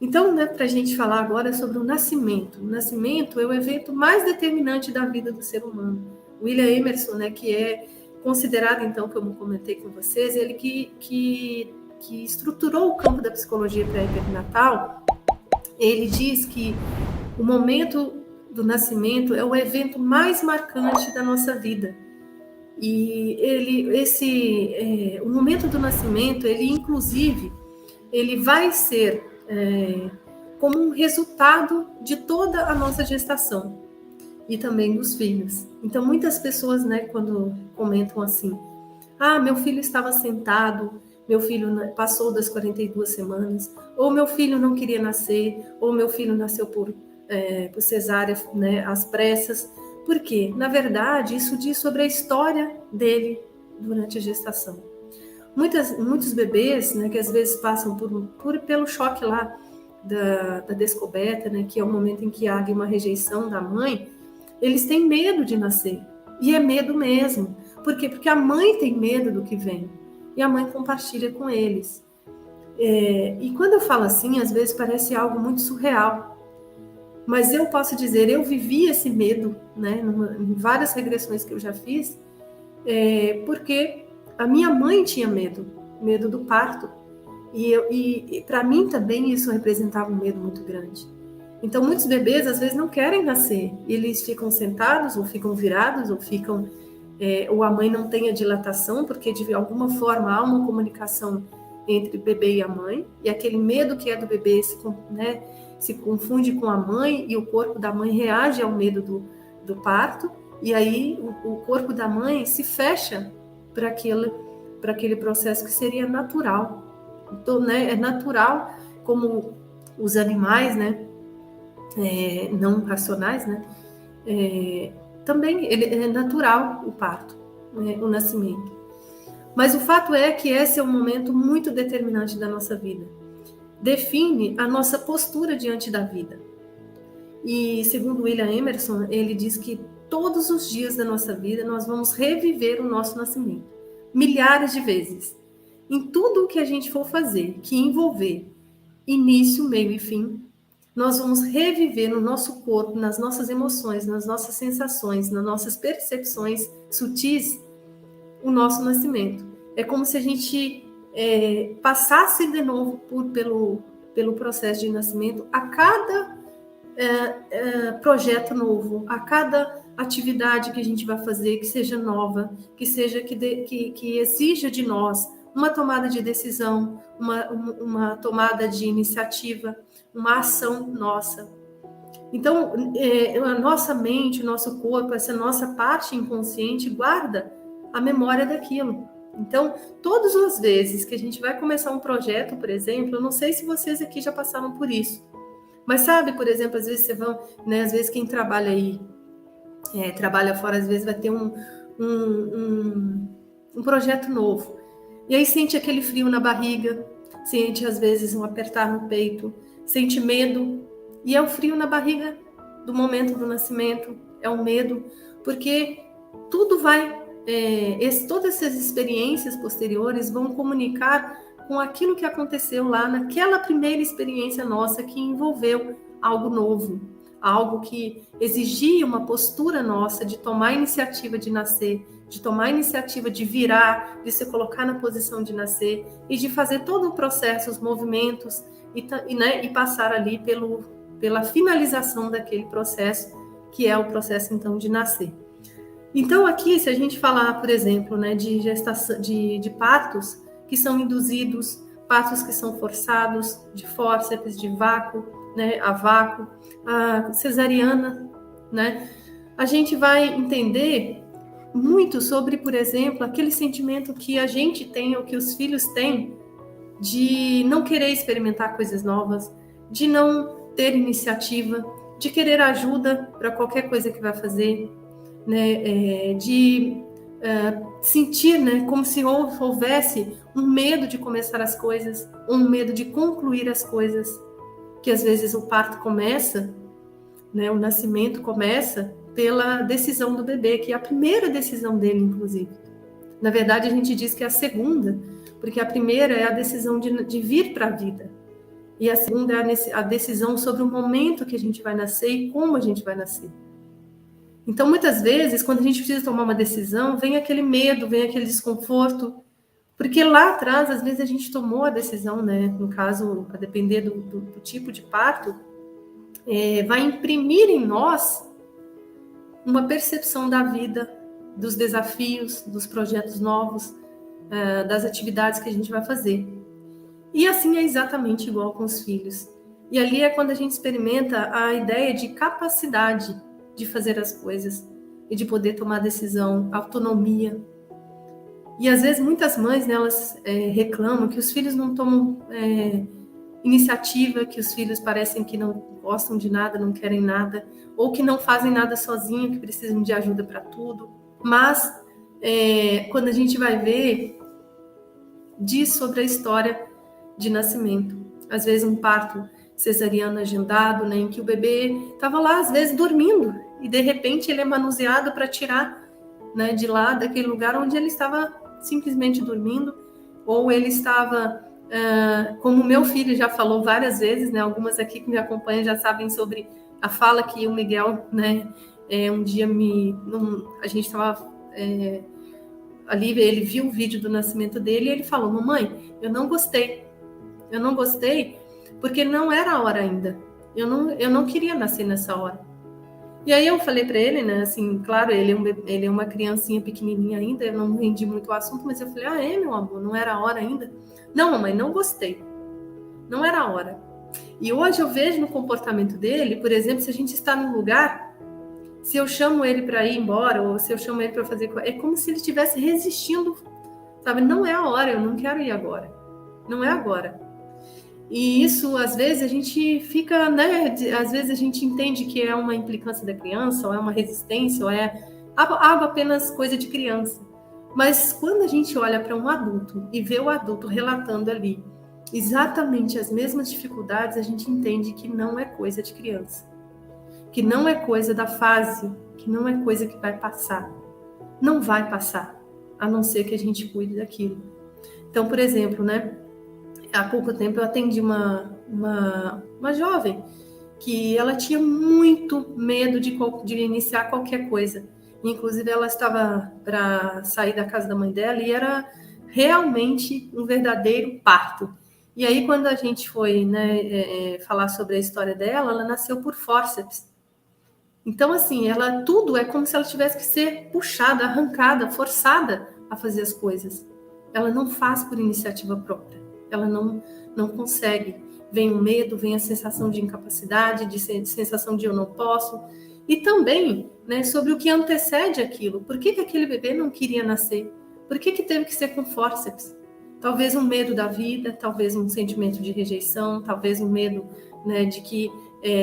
Então, né, para a gente falar agora sobre o nascimento. O nascimento é o evento mais determinante da vida do ser humano. William Emerson, né, que é considerado, então, como comentei com vocês, ele que estruturou o campo da psicologia pré-perinatal, ele diz que o momento do nascimento é o evento mais marcante da nossa vida. E o momento do nascimento, ele inclusive, ele vai ser como um resultado de toda a nossa gestação e também dos filhos. Então, muitas pessoas, né, quando comentam assim, meu filho estava sentado, meu filho passou das 42 semanas, ou meu filho não queria nascer, ou meu filho nasceu por cesárea, né, às pressas. Por quê? Na verdade, isso diz sobre a história dele durante a gestação. Muitos bebês, né, que às vezes passam pelo choque lá da descoberta, né, que é o momento em que há uma rejeição da mãe, eles têm medo de nascer. E é medo mesmo. Por quê? Porque a mãe tem medo do que vem. E a mãe compartilha com eles. E quando eu falo assim, às vezes parece algo muito surreal. Mas eu posso dizer, eu vivi esse medo, né, em várias regressões que eu já fiz, porque a minha mãe tinha medo do parto. E para mim também isso representava um medo muito grande. Então, muitos bebês às vezes não querem nascer. Eles ficam sentados, ou ficam virados, ou a mãe não tem a dilatação, porque de alguma forma há uma comunicação entre o bebê e a mãe, e aquele medo que é do bebê se confunde com a mãe, e o corpo da mãe reage ao medo do parto, e aí o corpo da mãe se fecha para aquele processo que seria natural. Então, né, é natural, como os animais, né, não racionais, né, também é natural o parto, né, o nascimento. Mas o fato é que esse é um momento muito determinante da nossa vida. Define a nossa postura diante da vida. E segundo William Emerson, ele diz que todos os dias da nossa vida nós vamos reviver o nosso nascimento, milhares de vezes. Em tudo o que a gente for fazer, que envolver início, meio e fim, nós vamos reviver no nosso corpo, nas nossas emoções, nas nossas sensações, nas nossas percepções sutis, o nosso nascimento. É como se a gente passasse de novo pelo processo de nascimento a cada projeto novo, a cada atividade que a gente vai fazer, que seja nova, que seja que exija de nós uma tomada de decisão, uma tomada de iniciativa, uma ação nossa. Então, a nossa mente, o nosso corpo, essa nossa parte inconsciente guarda a memória daquilo. Então, todas as vezes que a gente vai começar um projeto, por exemplo, eu não sei se vocês aqui já passaram por isso, mas sabe, por exemplo, às vezes às vezes quem trabalha aí, trabalha fora, às vezes vai ter um projeto novo. E aí sente aquele frio na barriga, sente às vezes um apertar no peito, sente medo, e é o frio na barriga do momento do nascimento, é o medo, porque tudo todas essas experiências posteriores vão comunicar com aquilo que aconteceu lá naquela primeira experiência nossa que envolveu algo novo, algo que exigia uma postura nossa de tomar a iniciativa de nascer, de tomar a iniciativa de virar, de se colocar na posição de nascer e de fazer todo o processo, os movimentos e passar ali pela finalização daquele processo, que é o processo então de nascer. Então aqui, se a gente falar, por exemplo, né, de gestação, de partos que são induzidos, partos que são forçados, de fórceps, de vácuo, né, a vácuo, a cesariana, né, a gente vai entender muito sobre, por exemplo, aquele sentimento que a gente tem ou que os filhos têm de não querer experimentar coisas novas, de não ter iniciativa, de querer ajuda para qualquer coisa que vai fazer, né, de sentir, né, como se houvesse um medo de começar as coisas, um medo de concluir as coisas, que às vezes o parto começa, né, o nascimento começa pela decisão do bebê, que é a primeira decisão dele, inclusive. Na verdade, a gente diz que é a segunda, porque a primeira é a decisão de vir para a vida. E a segunda é a decisão sobre o momento que a gente vai nascer e como a gente vai nascer. Então, muitas vezes, quando a gente precisa tomar uma decisão, vem aquele medo, vem aquele desconforto, porque lá atrás, às vezes, a gente tomou a decisão, né? No caso, a depender do tipo de parto, vai imprimir em nós uma percepção da vida, dos desafios, dos projetos novos, das atividades que a gente vai fazer. E assim é exatamente igual com os filhos. E ali é quando a gente experimenta a ideia de capacidade de fazer as coisas e de poder tomar decisão, autonomia. E às vezes muitas mães, né, elas reclamam que os filhos não tomam iniciativa, que os filhos parecem que não gostam de nada, não querem nada, ou que não fazem nada sozinho, que precisam de ajuda para tudo. Mas quando a gente vai ver, diz sobre a história de nascimento. Às vezes um parto cesariano agendado, né, em que o bebê estava lá, às vezes, dormindo, e de repente ele é manuseado para tirar, né, de lá, daquele lugar onde ele estava simplesmente dormindo, ou ele estava, como o meu filho já falou várias vezes, né, algumas aqui que me acompanham já sabem sobre a fala que o Miguel, né, um dia a gente estava ali, ele viu o vídeo do nascimento dele e ele falou: mamãe, eu não gostei porque não era a hora ainda. Eu não queria nascer nessa hora. E aí eu falei para ele, né, assim, claro, ele é uma criancinha pequenininha ainda, eu não entendi muito o assunto, mas eu falei: meu amor, não era a hora ainda? Não, mamãe, não gostei. Não era a hora. E hoje eu vejo no comportamento dele, por exemplo, se a gente está num lugar, se eu chamo ele para ir embora, ou se eu chamo ele para fazer, é como se ele estivesse resistindo, sabe? Não é a hora, eu não quero ir agora. Não é agora. E isso, às vezes, a gente fica, né? Às vezes a gente entende que é uma implicância da criança, ou é uma resistência, ou é algo apenas coisa de criança. Mas quando a gente olha para um adulto e vê o adulto relatando ali exatamente as mesmas dificuldades, a gente entende que não é coisa de criança. Que não é coisa da fase, que não é coisa que vai passar. Não vai passar, a não ser que a gente cuide daquilo. Então, por exemplo, né? Há pouco tempo eu atendi uma jovem que ela tinha muito medo de iniciar qualquer coisa. Inclusive, ela estava para sair da casa da mãe dela e era realmente um verdadeiro parto. E aí, quando a gente foi, né, falar sobre a história dela, ela nasceu por fórceps. Então, assim, tudo é como se ela tivesse que ser puxada, arrancada, forçada a fazer as coisas. Ela não faz por iniciativa própria. Ela não consegue. Vem o medo, vem a sensação de incapacidade, de sensação de eu não posso. E também, né, sobre o que antecede aquilo. Por que aquele bebê não queria nascer? Por que teve que ser com fórceps? Talvez um medo da vida, talvez um sentimento de rejeição, talvez um medo, né, de que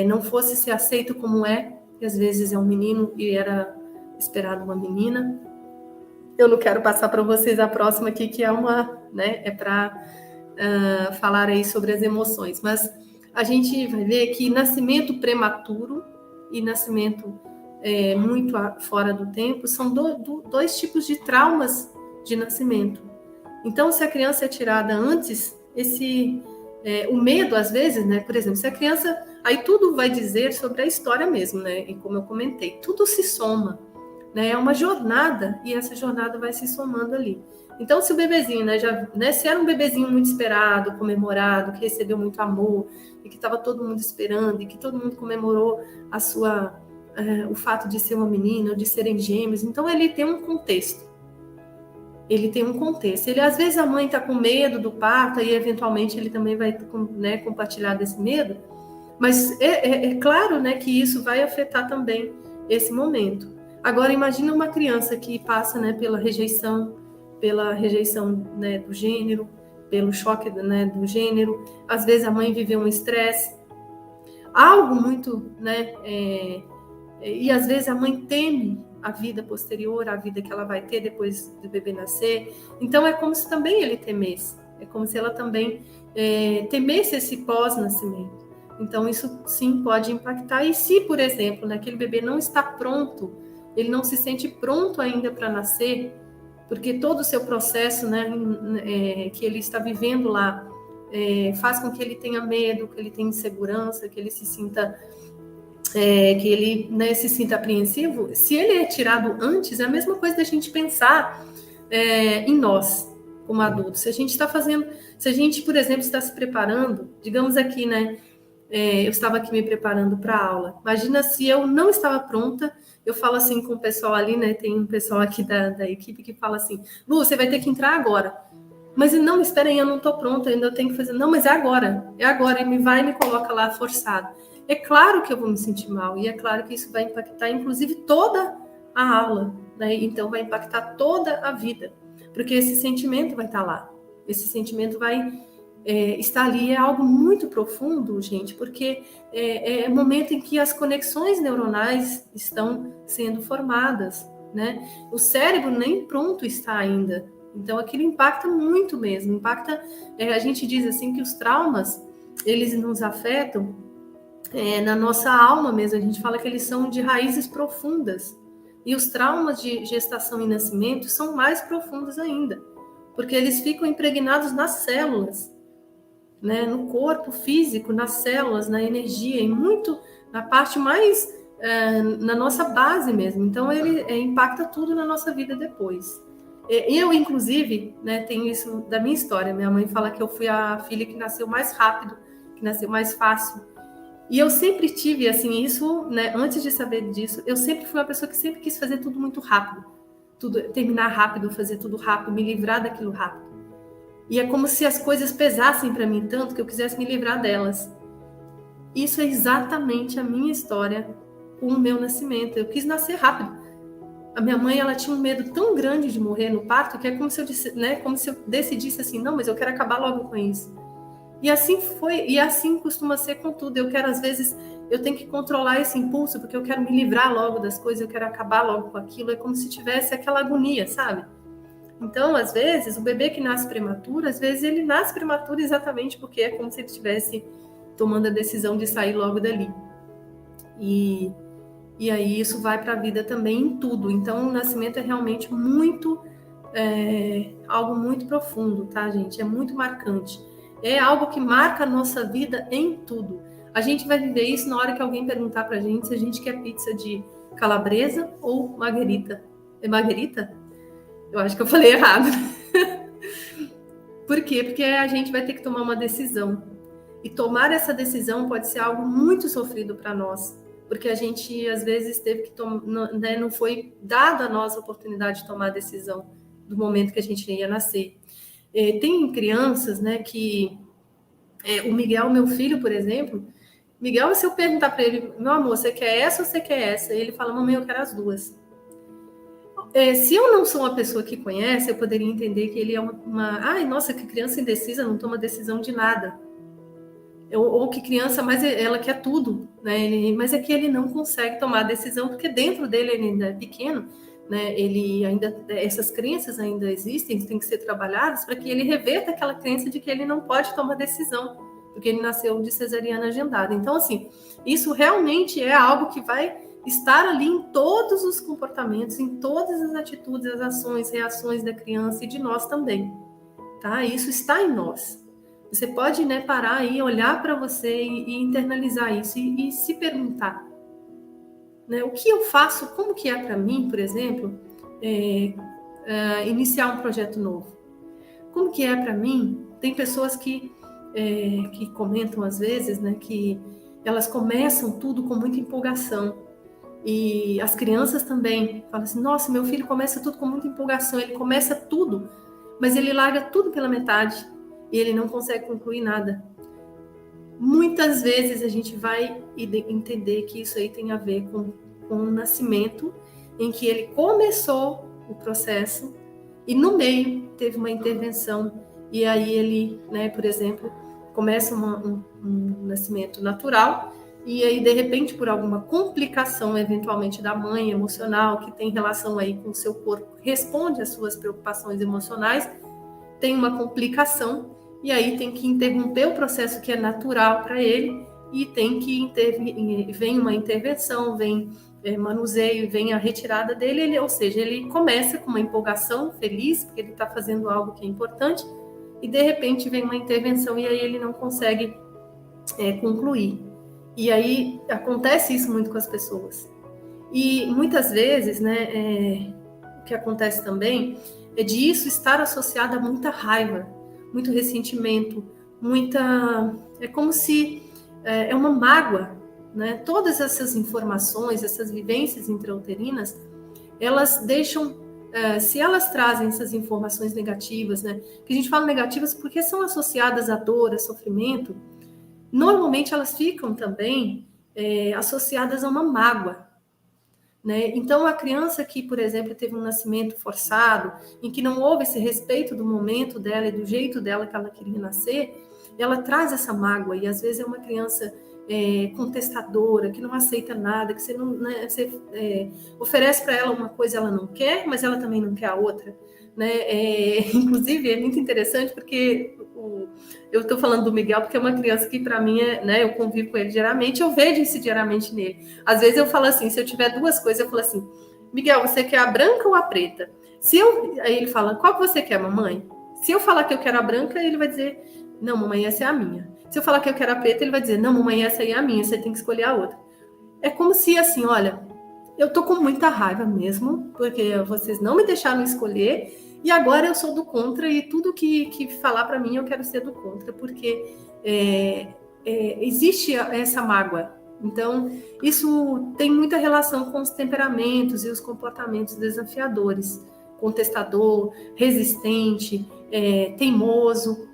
não fosse ser aceito como é, que às vezes é um menino e era esperado uma menina. Eu não quero passar para vocês a próxima aqui, que é para falar aí sobre as emoções, mas a gente vai ver que nascimento prematuro e nascimento muito fora do tempo são dois tipos de traumas de nascimento. Então, se a criança é tirada antes, o medo, às vezes, né? Por exemplo, se a criança... Aí tudo vai dizer sobre a história mesmo, né? E como eu comentei, tudo se soma, né? É uma jornada e essa jornada vai se somando ali. Então, se o bebezinho, se era um bebezinho muito esperado, comemorado, que recebeu muito amor e que estava todo mundo esperando e que todo mundo comemorou o fato de ser uma menina ou de serem gêmeos, então ele tem um contexto. Às vezes a mãe está com medo do parto e eventualmente ele também vai, né, compartilhar desse medo, mas é claro, né, que isso vai afetar também esse momento. Agora, imagina uma criança que passa, né, pela rejeição, né, do gênero, pelo choque, né, do gênero. Às vezes a mãe viveu um estresse, algo muito, né, e às vezes a mãe teme a vida posterior, a vida que ela vai ter depois do bebê nascer. Então, é como se também ele temesse. É como se ela também temesse esse pós-nascimento. Então, isso sim pode impactar. E se, por exemplo, né, aquele bebê não está pronto, ele não se sente pronto ainda para nascer, porque todo o seu processo, né, que ele está vivendo lá faz com que ele tenha medo, que ele tenha insegurança, que ele se sinta que ele, né, se sinta apreensivo. Se ele é tirado antes, é a mesma coisa da gente pensar em nós, como adultos. Se a gente está fazendo, se a gente, por exemplo, está se preparando, digamos aqui, né, eu estava aqui me preparando para a aula. Imagina se eu não estava pronta, eu falo assim com o pessoal ali, né, tem um pessoal aqui da equipe que fala assim, Lu, você vai ter que entrar agora. Mas não, espera aí, eu não estou pronta, ainda tenho que fazer. Não, mas é agora, e me coloca lá forçado. É claro que eu vou me sentir mal, e é claro que isso vai impactar, inclusive, toda a aula, né? Então, vai impactar toda a vida, porque esse sentimento vai estar lá, esse sentimento vai estar ali, é algo muito profundo, gente, porque é o momento em que as conexões neuronais estão sendo formadas, né? O cérebro nem pronto está ainda, então aquilo impacta muito mesmo, impacta, a gente diz assim que os traumas, eles nos afetam na nossa alma mesmo, a gente fala que eles são de raízes profundas. E os traumas de gestação e nascimento são mais profundos ainda, porque eles ficam impregnados nas células, né? No corpo físico, nas células, na energia, e muito na parte mais na nossa base mesmo. Então, ele impacta tudo na nossa vida depois. Eu, inclusive, né, tenho isso da minha história. Minha mãe fala que eu fui a filha que nasceu mais rápido, que nasceu mais fácil. E eu sempre tive, assim, isso, né, antes de saber disso, eu sempre fui uma pessoa que sempre quis fazer tudo muito rápido. Terminar rápido, fazer tudo rápido, me livrar daquilo rápido. E é como se as coisas pesassem para mim tanto que eu quisesse me livrar delas. Isso é exatamente a minha história com o meu nascimento. Eu quis nascer rápido. A minha mãe, ela tinha um medo tão grande de morrer no parto que é como se eu disse, né, como se eu decidisse assim, não, mas eu quero acabar logo com isso. E assim foi, e assim costuma ser com tudo. Eu quero, às vezes, eu tenho que controlar esse impulso, porque eu quero me livrar logo das coisas, eu quero acabar logo com aquilo. É como se tivesse aquela agonia, sabe? Então, às vezes, o bebê que nasce prematuro, às vezes ele nasce prematuro exatamente porque é como se ele estivesse tomando a decisão de sair logo dali. E aí isso vai para a vida também em tudo. Então, o nascimento é realmente algo muito profundo, tá, gente? É muito marcante. É algo que marca a nossa vida em tudo. A gente vai viver isso na hora que alguém perguntar pra gente se a gente quer pizza de calabresa ou marguerita. É marguerita? Eu acho que eu falei errado. Por quê? Porque a gente vai ter que tomar uma decisão. E tomar essa decisão pode ser algo muito sofrido para nós. Porque a gente, às vezes, teve que tomar, né, não foi dada a nós a oportunidade de tomar a decisão do momento que a gente ia nascer. Tem crianças, né, que... o Miguel, meu filho, por exemplo, Miguel, se eu perguntar para ele, meu amor, você quer essa ou você quer essa? Ele fala, mamãe, eu quero as duas. Se eu não sou uma pessoa que conhece, eu poderia entender que ele é ai, nossa, que criança indecisa, não toma decisão de nada. Ou que criança, mas ela quer tudo, né? Mas é que ele não consegue tomar decisão, porque dentro dele ele ainda é pequeno, né? Ele ainda, essas crenças ainda existem, têm que ser trabalhadas para que ele reverta aquela crença de que ele não pode tomar decisão, porque ele nasceu de cesariana agendada. Então, assim, isso realmente é algo que vai estar ali em todos os comportamentos, em todas as atitudes, as ações, reações da criança e de nós também, tá? Isso está em nós. Você pode, né, parar aí, olhar para você e internalizar isso e se perguntar, né, o que eu faço, como que é para mim, por exemplo, iniciar um projeto novo? Como que é para mim? Tem pessoas que comentam às vezes, né, que elas começam tudo com muita empolgação. E as crianças também falam assim, nossa, meu filho começa tudo com muita empolgação, ele começa tudo, mas ele larga tudo pela metade e ele não consegue concluir nada. Muitas vezes a gente vai entender que isso aí tem a ver com o nascimento, em que ele começou o processo e no meio teve uma intervenção e aí ele, né, por exemplo, começa um nascimento natural e aí, de repente, por alguma complicação, eventualmente da mãe emocional, que tem relação aí com o seu corpo, responde às suas preocupações emocionais, tem uma complicação, e aí tem que interromper o processo que é natural para ele, e tem que vem uma intervenção, vem manuseio, vem a retirada dele, ou seja, ele começa com uma empolgação, feliz, porque ele está fazendo algo que é importante, e de repente vem uma intervenção e aí ele não consegue concluir. E aí acontece isso muito com as pessoas. E muitas vezes, né, o que acontece também é de isso estar associado a muita raiva, muito ressentimento, é como se é uma mágoa, né? Todas essas informações, essas vivências intrauterinas, elas deixam, se elas trazem essas informações negativas, né? Que a gente fala negativas porque são associadas à dor, a sofrimento, normalmente elas ficam também associadas a uma mágoa, né? Então, a criança que, por exemplo, teve um nascimento forçado, em que não houve esse respeito do momento dela e do jeito dela que ela queria nascer, ela traz essa mágoa, e às vezes é uma criança contestadora, que não aceita nada, que você, não, né, você oferece para ela uma coisa ela não quer, mas ela também não quer a outra. Né? Inclusive, é muito interessante porque eu estou falando do Miguel porque é uma criança que, para mim, né, eu convivo com ele diariamente, eu vejo isso diariamente nele. Às vezes eu falo assim, se eu tiver duas coisas, eu falo assim, Miguel, você quer a branca ou a preta? Aí ele fala, qual que você quer, mamãe? Se eu falar que eu quero a branca, ele vai dizer, não, mamãe, essa é a minha. Se eu falar que eu quero a preta, ele vai dizer, não, mamãe, essa aí é a minha, você tem que escolher a outra. É como se, assim, olha, eu tô com muita raiva mesmo, porque vocês não me deixaram escolher, e agora eu sou do contra, e tudo que falar para mim eu quero ser do contra, porque existe essa mágoa. Então, isso tem muita relação com os temperamentos e os comportamentos desafiadores. Contestador, resistente, teimoso,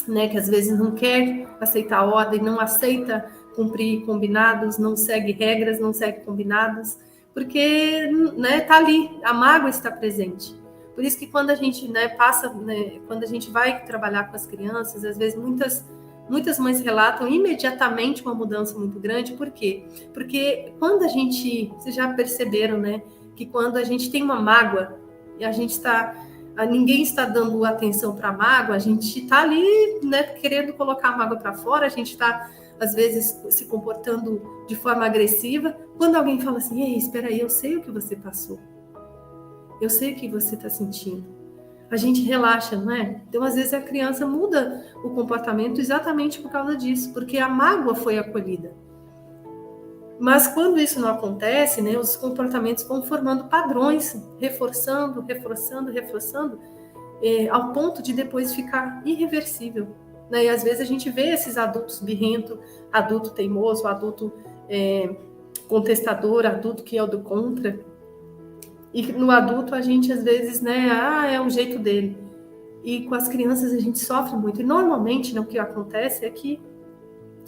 né, que às vezes não quer aceitar a ordem, não aceita cumprir combinados, não segue regras, não segue combinados, porque, né, tá ali, a mágoa está presente. Por isso que quando a gente, né, quando a gente vai trabalhar com as crianças, às vezes muitas mães relatam imediatamente uma mudança muito grande. Por quê? Porque quando vocês já perceberam, né, que quando a gente tem uma mágoa e ninguém está dando atenção para a mágoa, a gente está ali, né, querendo colocar a mágoa para fora, a gente está, às vezes, se comportando de forma agressiva. Quando alguém fala assim, ei, espera aí, eu sei o que você passou. Eu sei o que você está sentindo. A gente relaxa, não é? Então, às vezes, a criança muda o comportamento exatamente por causa disso, porque a mágoa foi acolhida. Mas quando isso não acontece, né, os comportamentos vão formando padrões, reforçando, ao ponto de depois ficar irreversível. Né? E às vezes a gente vê esses adultos birrento, adulto teimoso, adulto contestador, adulto que é o do contra. E no adulto a gente às vezes, né, é o jeito dele. E com as crianças a gente sofre muito. E normalmente, né, o que acontece é que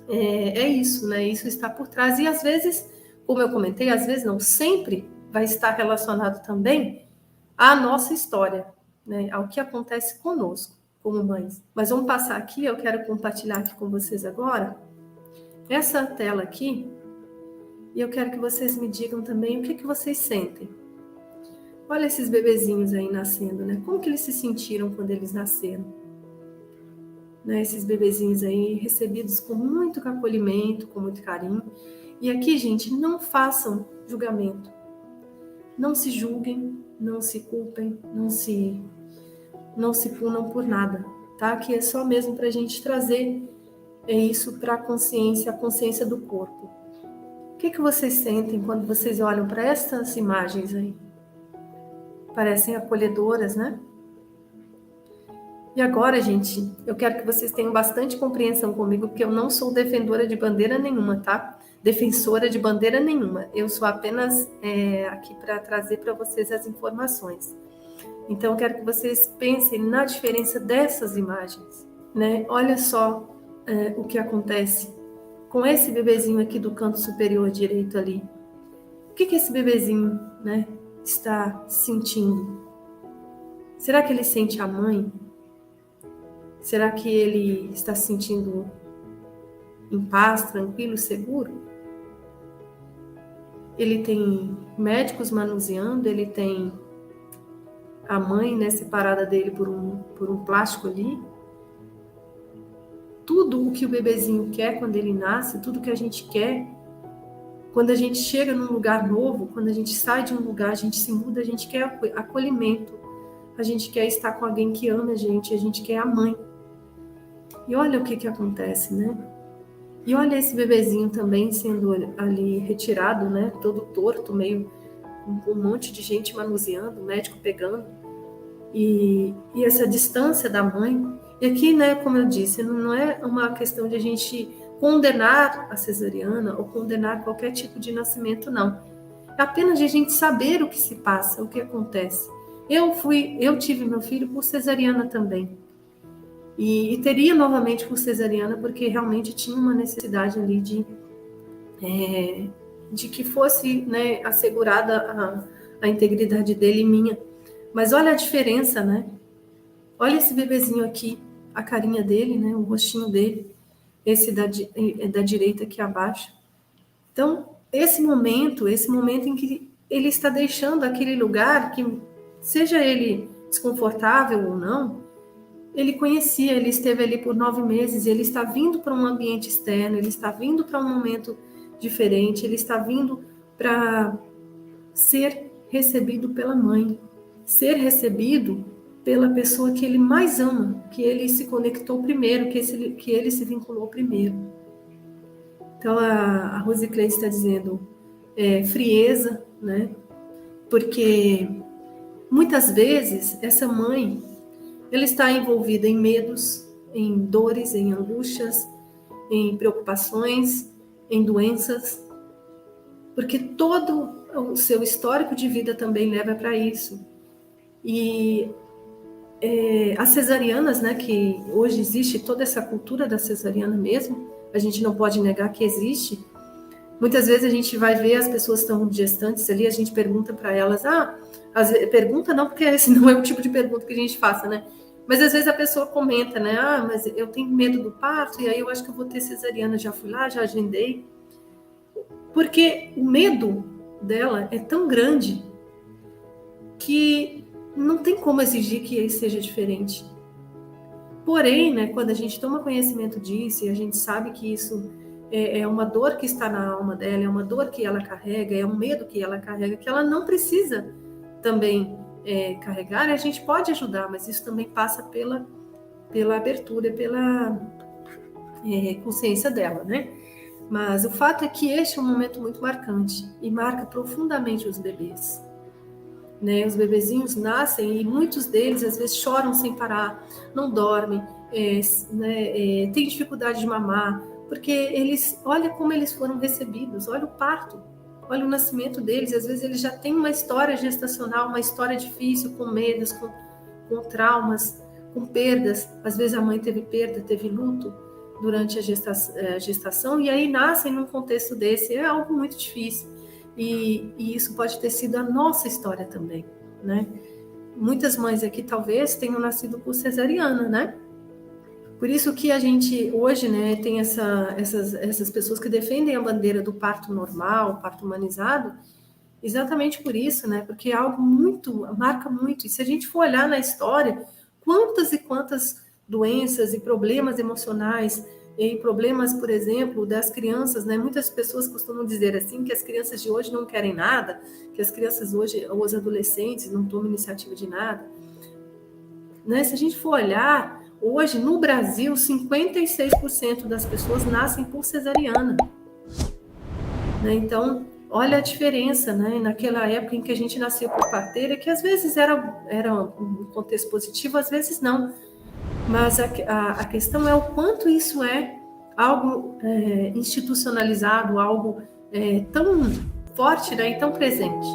isso, né? Isso está por trás. E às vezes, como eu comentei, às vezes não, sempre vai estar relacionado também à nossa história, né? Ao que acontece conosco, como mães. Mas vamos passar aqui, eu quero compartilhar aqui com vocês agora essa tela aqui, e eu quero que vocês me digam também o que vocês sentem. Olha esses bebezinhos aí nascendo, né? Como que eles se sentiram quando eles nasceram? Né, esses bebezinhos aí recebidos com muito acolhimento, com muito carinho. E aqui, gente, não façam julgamento. Não se julguem, não se culpem, não se punam por nada, tá? Aqui é só mesmo para a gente trazer isso para a consciência do corpo. O que vocês sentem quando vocês olham para essas imagens aí? Parecem acolhedoras, né? E agora, gente, eu quero que vocês tenham bastante compreensão comigo, porque eu não sou defensora de bandeira nenhuma, tá? Defensora de bandeira nenhuma. Eu sou apenas aqui para trazer para vocês as informações. Então, eu quero que vocês pensem na diferença dessas imagens, né? Olha só o que acontece com esse bebezinho aqui do canto superior direito ali. O que esse bebezinho, né, está sentindo? Será que ele sente a mãe? Será que ele está se sentindo em paz, tranquilo, seguro? Ele tem médicos manuseando, ele tem a mãe, né, separada dele por um plástico ali. Tudo o que o bebezinho quer quando ele nasce, tudo que a gente quer, quando a gente chega num lugar novo, quando a gente sai de um lugar, a gente se muda, a gente quer acolhimento. a gente quer estar com alguém que ama a gente quer a mãe. E olha o que acontece, né? E olha esse bebezinho também sendo ali retirado, né? Todo torto, meio com um monte de gente manuseando, o médico pegando. E essa distância da mãe. E aqui, né, como eu disse, não é uma questão de a gente condenar a cesariana ou condenar qualquer tipo de nascimento, não. É apenas de a gente saber o que se passa, o que acontece. Eu tive meu filho por cesariana também. E teria novamente por cesariana, porque realmente tinha uma necessidade ali de que fosse, né, assegurada a integridade dele e minha. Mas olha a diferença, né? Olha esse bebezinho aqui, a carinha dele, né, o rostinho dele, esse da direita aqui abaixo. Então, esse momento em que ele está deixando aquele lugar que, seja ele desconfortável ou não, ele conhecia, ele esteve ali por 9 meses, ele está vindo para um ambiente externo, ele está vindo para um momento diferente, ele está vindo para ser recebido pela mãe, ser recebido pela pessoa que ele mais ama, que ele se conectou primeiro, que ele se vinculou primeiro. Então, a Rose Clay está dizendo frieza, né? Porque muitas vezes essa mãe ela está envolvida em medos, em dores, em angústias, em preocupações, em doenças, porque todo o seu histórico de vida também leva para isso. E as cesarianas, né, que hoje existe toda essa cultura da cesariana mesmo, a gente não pode negar que existe. Muitas vezes a gente vai ver as pessoas que estão gestantes ali, a gente pergunta para elas, pergunta não, porque esse não é o tipo de pergunta que a gente faça, né? Mas às vezes a pessoa comenta, né? Mas eu tenho medo do parto, e aí eu acho que eu vou ter cesariana, já fui lá, já agendei. Porque o medo dela é tão grande que não tem como exigir que ele seja diferente. Porém, né, quando a gente toma conhecimento disso e a gente sabe que isso é uma dor que está na alma dela, é uma dor que ela carrega, é um medo que ela carrega, que ela não precisa também carregar, a gente pode ajudar, mas isso também passa pela abertura, pela consciência dela, né? Mas o fato é que este é um momento muito marcante e marca profundamente os bebês. Né? Os bebezinhos nascem e muitos deles às vezes choram sem parar, não dormem, têm dificuldade de mamar, porque olha como eles foram recebidos, olha o parto, olha o nascimento deles, às vezes eles já têm uma história gestacional, uma história difícil, com medos, com traumas, com perdas, às vezes a mãe teve perda, teve luto durante a gestação, e aí nascem num contexto desse, é algo muito difícil. E isso pode ter sido a nossa história também, né? Muitas mães aqui talvez tenham nascido por cesariana, né? Por isso que a gente hoje, né, tem essas pessoas que defendem a bandeira do parto normal, parto humanizado, exatamente por isso, né? Porque é algo marca muito. E se a gente for olhar na história, quantas e quantas doenças e problemas emocionais e problemas, por exemplo, das crianças, né? Muitas pessoas costumam dizer assim que as crianças de hoje não querem nada, que as crianças hoje, ou os adolescentes, não tomam iniciativa de nada. Né? Se a gente for olhar, hoje no Brasil, 56% das pessoas nascem por cesariana. Né? Então, olha a diferença, né? Naquela época em que a gente nasceu por parteira, que às vezes era um contexto positivo, às vezes não. Mas a questão é o quanto isso é algo institucionalizado, algo tão forte, né, e tão presente.